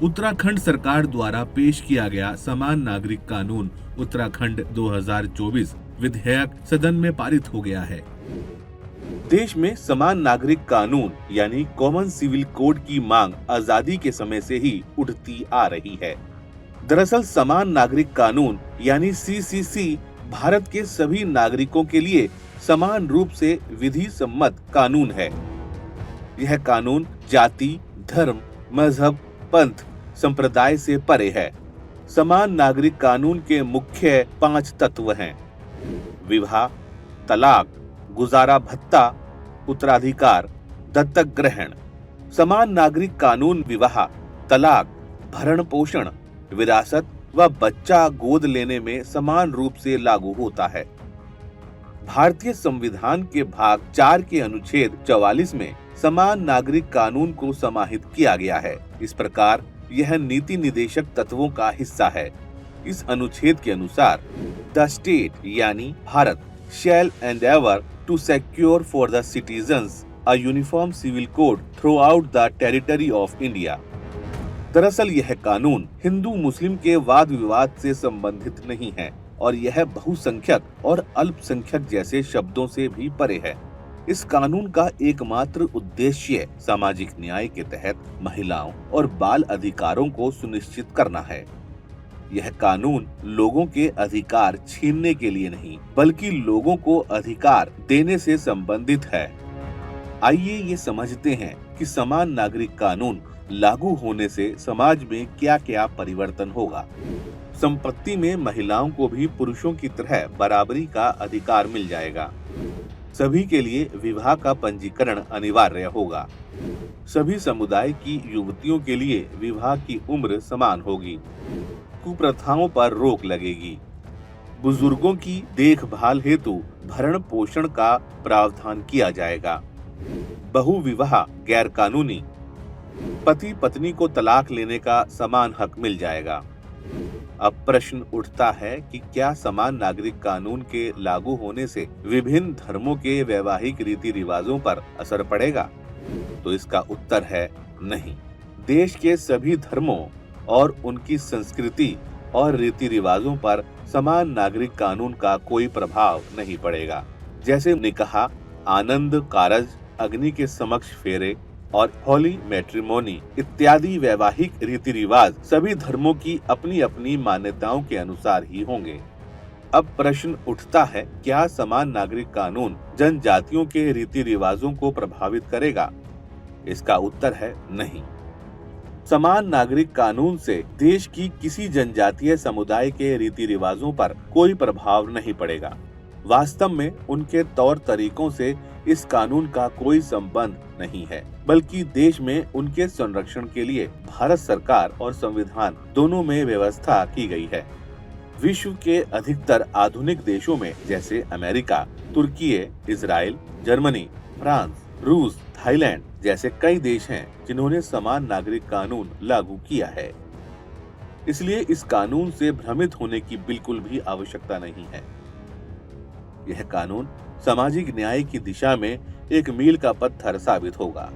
उत्तराखंड सरकार द्वारा पेश किया गया समान नागरिक कानून उत्तराखंड 2024 विधेयक सदन में पारित हो गया है। देश में समान नागरिक कानून यानी कॉमन सिविल कोड की मांग आजादी के समय से ही उठती आ रही है। दरअसल समान नागरिक कानून यानी सीसीसी भारत के सभी नागरिकों के लिए समान रूप से विधि सम्मत कानून है। यह कानून जाति, धर्म, मजहब, पंथ, संप्रदाय से परे है। समान नागरिक कानून के मुख्य 5 तत्व हैं: विवाह, तलाक, गुजारा भत्ता, उत्तराधिकार, दत्तक ग्रहण। समान नागरिक कानून विवाह, तलाक, भरण पोषण, विरासत व बच्चा गोद लेने में समान रूप से लागू होता है। भारतीय संविधान के भाग 4 के अनुच्छेद 44 में समान नागरिक कानून को समाहित किया गया है। इस प्रकार यह नीति निदेशक तत्वों का हिस्सा है। इस अनुच्छेद के अनुसार द स्टेट यानी Bharat shall endeavour to secure for the citizens a uniform civil code throughout the territory of India. दरअसल यह कानून हिंदू मुस्लिम के वाद विवाद से संबंधित नहीं है और यह बहुसंख्यक और अल्पसंख्यक जैसे शब्दों से भी परे है। इस कानून का एकमात्र उद्देश्य सामाजिक न्याय के तहत महिलाओं और बाल अधिकारों को सुनिश्चित करना है। यह कानून लोगों के अधिकार छीनने के लिए नहीं, बल्कि लोगों को अधिकार देने से संबंधित है। आइए ये समझते हैं कि समान नागरिक कानून लागू होने से समाज में क्या क्या परिवर्तन होगा। संपत्ति में महिलाओं को भी पुरुषों की तरह बराबरी का अधिकार मिल जाएगा। सभी के लिए विवाह का पंजीकरण अनिवार्य होगा। सभी समुदाय की युवतियों के लिए विवाह की उम्र समान होगी। कुप्रथाओं पर रोक लगेगी। बुजुर्गों की देखभाल हेतु भरण पोषण का प्रावधान किया जाएगा। बहुविवाह गैर कानूनी, पति पत्नी को तलाक लेने का समान हक मिल जाएगा। अब प्रश्न उठता है कि क्या समान नागरिक कानून के लागू होने से विभिन्न धर्मों के वैवाहिक रीति रिवाजों पर असर पड़ेगा? तो इसका उत्तर है नहीं। देश के सभी धर्मों और उनकी संस्कृति और रीति रिवाजों पर समान नागरिक कानून का कोई प्रभाव नहीं पड़ेगा। जैसे निकाह, आनंद कारज, अग्नि के समक्ष फेरे और होली मैट्रिमोनी इत्यादि वैवाहिक रीति रिवाज सभी धर्मों की अपनी अपनी मान्यताओं के अनुसार ही होंगे। अब प्रश्न उठता है, क्या समान नागरिक कानून जनजातियों के रीति रिवाजों को प्रभावित करेगा? इसका उत्तर है नहीं। समान नागरिक कानून से देश की किसी जनजातीय समुदाय के रीति रिवाजों पर कोई प्रभाव नहीं पड़ेगा। वास्तव में उनके तौर तरीकों से इस कानून का कोई संबंध नहीं है, बल्कि देश में उनके संरक्षण के लिए भारत सरकार और संविधान दोनों में व्यवस्था की गई है। विश्व के अधिकतर आधुनिक देशों में जैसे अमेरिका, तुर्की, इजराइल, जर्मनी, फ्रांस, रूस, थाईलैंड जैसे कई देश हैं जिन्होंने समान नागरिक कानून लागू किया है। इसलिए इस कानून से भ्रमित होने की बिल्कुल भी आवश्यकता नहीं है। यह कानून सामाजिक न्याय की दिशा में एक मील का पत्थर साबित होगा।